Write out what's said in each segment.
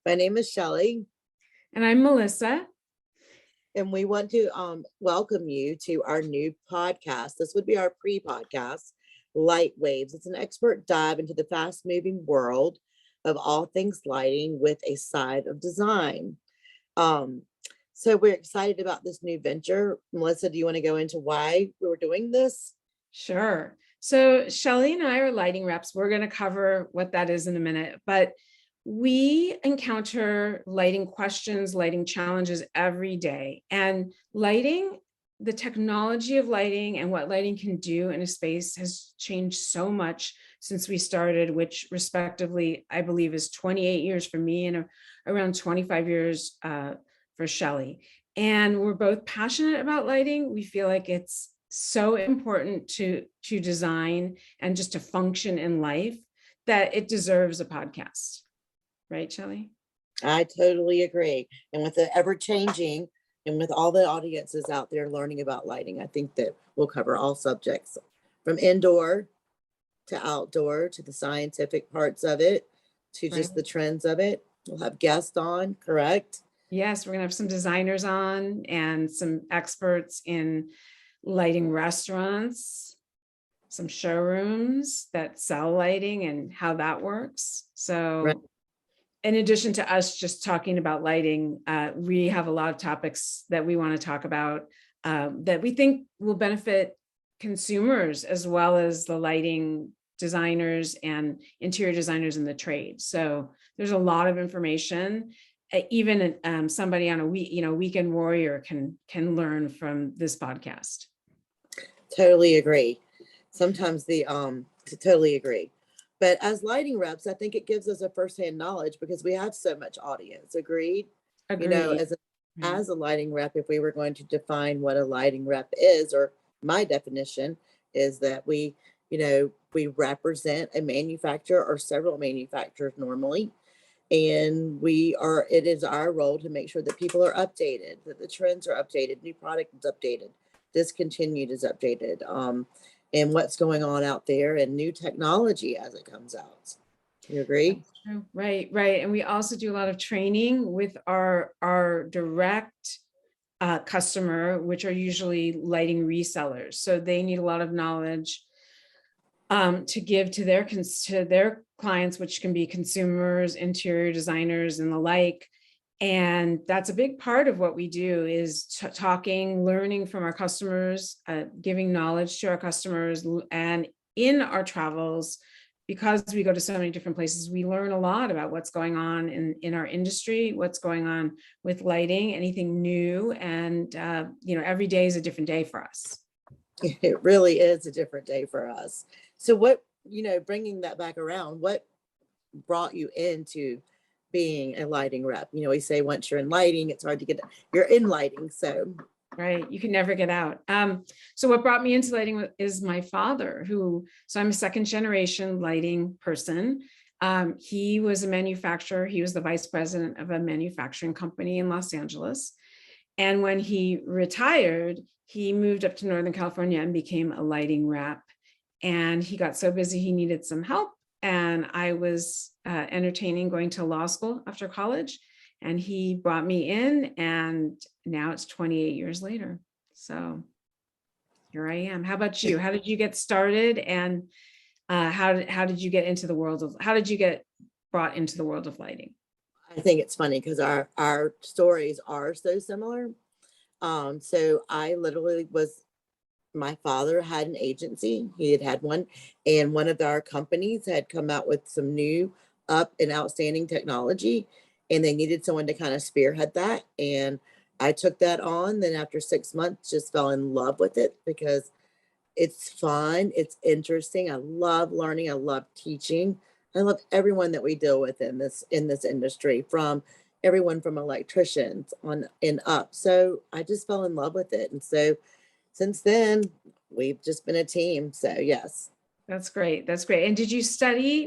My name is Shelley, And I'm Melissa. and we want to welcome you to our new podcast. This would be our pre-podcast, Lightwaves. It's an expert dive into the fast-moving world of all things lighting with a side of design. Um, so we're excited about this new venture. Melissa, do you want to go into why we were doing this? Sure. So Shelley and I are lighting reps. We're going to cover what that is in a minute, but we encounter lighting questions, lighting challenges every day. And lighting, the technology of lighting and what lighting can do in a space has changed so much since we started, which respectively, I believe is 28 years for me and around 25 years for Shelley. And we're both passionate about lighting. We feel like it's so important to design and just to function in life that it deserves a podcast. Right, Shelley? I totally agree. And with the ever changing and with all the audiences out there learning about lighting, I think that we'll cover all subjects from indoor to outdoor to the scientific parts of it to just Right. the trends of it. We'll have guests on, correct? Yes, we're going to have some designers on and some experts in lighting restaurants, some showrooms that sell lighting and how that works. Right. So in addition to us just talking about lighting, we have a lot of topics that we want to talk about that we think will benefit consumers as well as the lighting designers and interior designers in the trade. So there's a lot of information. Even somebody on a weekend warrior can learn from this podcast. Totally agree. Sometimes totally agree. But as lighting reps, I think it gives us a firsthand knowledge because we have so much audience. Agreed? Agreed. As a lighting rep, if we were going to define what a lighting rep is, or my definition is that we represent a manufacturer or several manufacturers normally. And it is our role to make sure that people are updated, that the trends are updated, new product is updated, discontinued is updated, and what's going on out there and new technology as it comes out. You agree? Right. And we also do a lot of training with our direct customer, which are usually lighting resellers. So they need a lot of knowledge to give to their clients, which can be consumers, interior designers, and the like. And that's a big part of what we do is talking, learning from our customers, giving knowledge to our customers. And in our travels, because we go to so many different places, we learn a lot about what's going on in our industry, what's going on with lighting, anything new. And, every day is a different day for us. It really is a different day for us. So bringing that back around, what brought you into being a lighting rep? We say once you're in lighting, it's hard to get, you're in lighting. So right, you can never get out. So what brought me into lighting is my father, so I'm a second generation lighting person. He was a manufacturer. He was the vice president of a manufacturing company in Los Angeles. And when he retired, he moved up to Northern California and became a lighting rep. And he got so busy, he needed some help. And I was entertaining going to law school after college. And he brought me in, and now it's 28 years later. So here I am. How about you? How did you get started? And how did you get into the how did you get brought into the world of lighting? I think it's funny because our stories are so similar. So I literally my father had an agency. He had one, and one of our companies had come out with some new up and outstanding technology, and they needed someone to kind of spearhead that. And I took that on. Then after 6 months, just fell in love with it because it's fun. It's interesting. I love learning. I love teaching. I love everyone that we deal with in this industry, from everyone from electricians on and up. So I just fell in love with it. And so since then, we've just been a team. So yes. That's great. That's great. And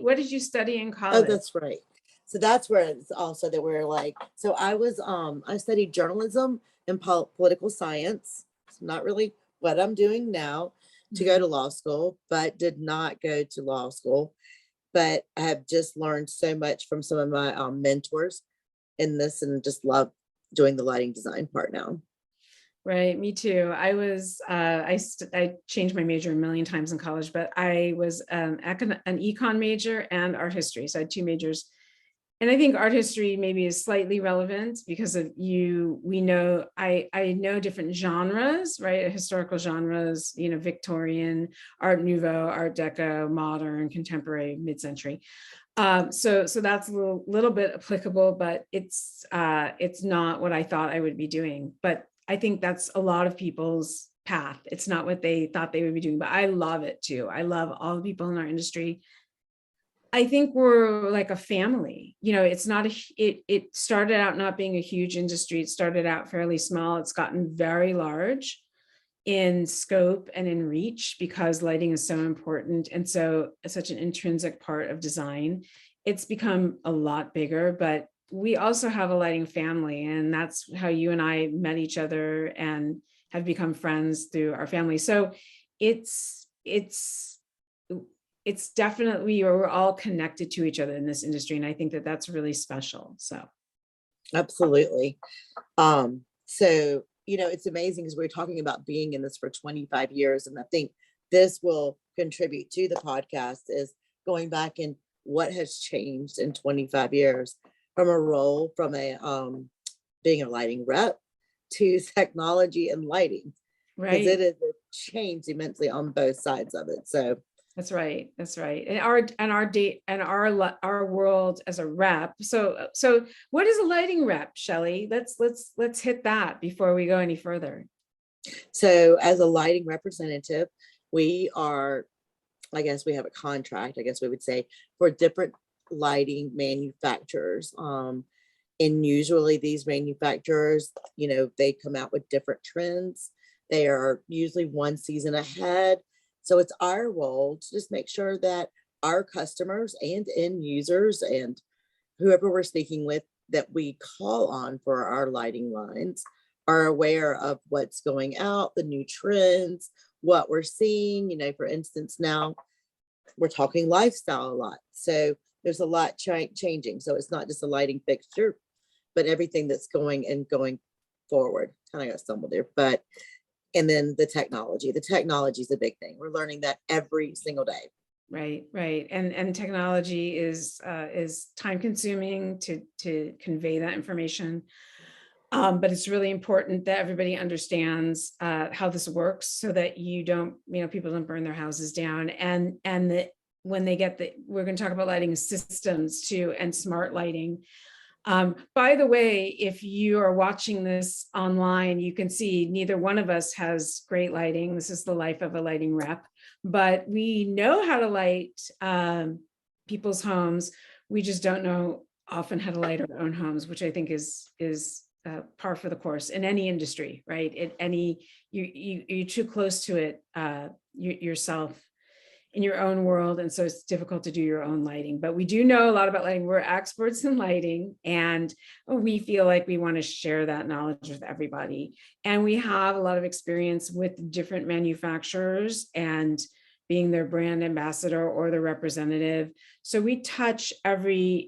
what did you study in Oh, college? that's right. So that's where it's also that we're like, so I studied journalism and political science. It's not really what I'm doing now to go to law school, but did not go to law school. But I have just learned so much from some of my mentors in this and just love doing the lighting design part now. Right, me too. I changed my major a million times in college, but I was an econ major and art history. So I had two majors. And I think art history maybe is slightly relevant because of we know, I know different genres, right? Historical genres, Victorian, Art Nouveau, Art Deco, modern, contemporary, mid-century. So that's a little bit applicable, but it's not what I thought I would be doing. But I think that's a lot of people's path. It's not what they thought they would be doing, but I love it too. I love all the people in our industry. I think we're like a family. It's not it started out not being a huge industry. It started out fairly small. It's gotten very large in scope and in reach because lighting is so important and so such an intrinsic part of design. It's become a lot bigger, but we also have a lighting family, and that's how you and I met each other and have become friends through our family. So it's definitely, we're all connected to each other in this industry. And I think that that's really special. So. Absolutely. So, it's amazing because we're talking about being in this for 25 years. And I think this will contribute to the podcast is going back and what has changed in 25 years from a role, from being a lighting rep to technology and lighting. Right. Because it has changed immensely on both sides of it. So that's right. That's right. And our world as a rep. So what is a lighting rep, Shelley? Let's hit that before we go any further. So as a lighting representative, we are, I guess we have a contract, I guess we would say, for different lighting manufacturers. And usually these manufacturers, they come out with different trends. They are usually one season ahead. So it's our role to just make sure that our customers and end users and whoever we're speaking with that we call on for our lighting lines are aware of what's going out, the new trends, what we're seeing. For instance, now we're talking lifestyle a lot. So there's a lot changing. So it's not just a lighting fixture, but everything that's going forward. Kind of got stumbled there, and then the technology is a big thing. We're learning that every single day. Right. And technology is time consuming to convey that information. But it's really important that everybody understands how this works so that people don't burn their houses down. And that when they we're going to talk about lighting systems too, and smart lighting. By the way, if you are watching this online, you can see neither one of us has great lighting. This is the life of a lighting rep, but we know how to light people's homes. We just don't know often how to light our own homes, which I think is par for the course in any industry, right? You're too close to it yourself in your own world. And so it's difficult to do your own lighting, but we do know a lot about lighting. We're experts in lighting, and we feel like we want to share that knowledge with everybody. And we have a lot of experience with different manufacturers and being their brand ambassador or their representative. So we touch a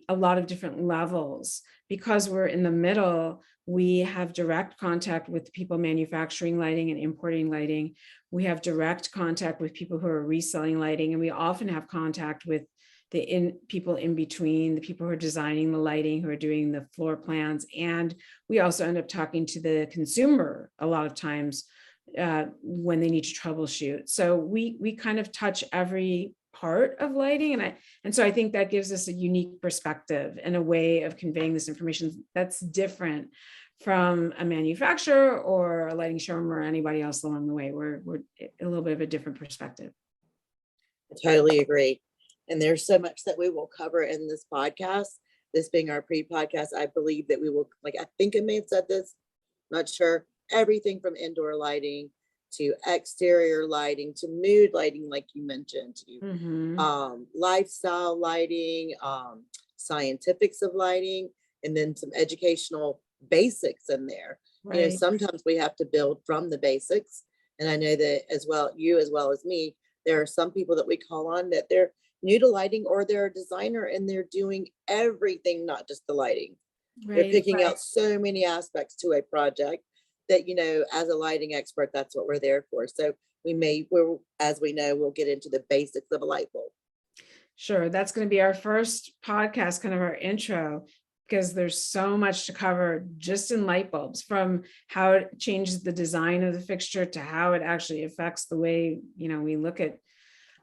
lot of different levels. Because we're in the middle, we have direct contact with people manufacturing lighting and importing lighting. We have direct contact with people who are reselling lighting, and we often have contact with the people in between, the people who are designing the lighting, who are doing the floor plans. And we also end up talking to the consumer a lot of times when they need to troubleshoot. So we kind of touch every part of lighting. And so I think that gives us a unique perspective and a way of conveying this information that's different from a manufacturer or a lighting showroom or anybody else along the way. We're a little bit of a different perspective. I totally agree. And there's so much that we will cover in this podcast. This being our pre-podcast, I believe that we will, I think I may have said this, not sure, everything from indoor lighting to exterior lighting to mood lighting, like you mentioned, to lifestyle lighting, scientifics of lighting, and then some educational basics in there. Right. Sometimes we have to build from the basics. And I know that as well, you as well as me, there are some people that we call on that they're new to lighting or they're a designer and they're doing everything, not just the lighting. They're Right, picking right. out so many aspects to a project that, as a lighting expert, that's what we're there for. So as we know, we'll get into the basics of a light bulb. Sure, that's going to be our first podcast, kind of our intro, because there's so much to cover just in light bulbs, from how it changes the design of the fixture to how it actually affects the way, we look at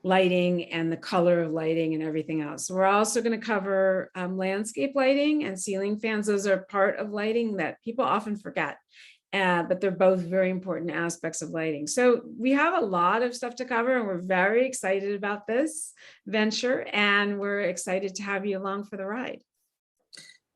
lighting and the color of lighting and everything else. We're also going to cover landscape lighting and ceiling fans. Those are part of lighting that people often forget. But they're both very important aspects of lighting. So we have a lot of stuff to cover, and we're very excited about this venture, and we're excited to have you along for the ride.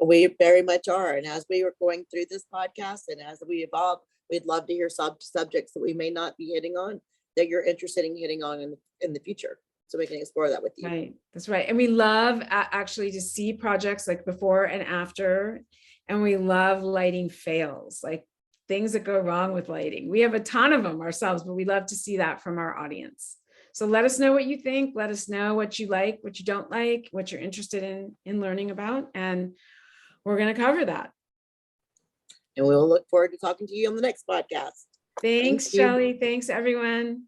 We very much are. And as we were going through this podcast and as we evolve, we'd love to hear subjects that we may not be hitting on that you're interested in hitting on in the future. So we can explore that with you. Right, that's right. And we love actually to see projects like before and after, and we love lighting fails, like things that go wrong with lighting. We have a ton of them ourselves, but we love to see that from our audience. So let us know what you think. Let us know what you like, what you don't like, what you're interested in learning about, and we're going to cover that. And we'll look forward to talking to you on the next podcast. Thanks, Thank you. Shelley. Thanks, everyone.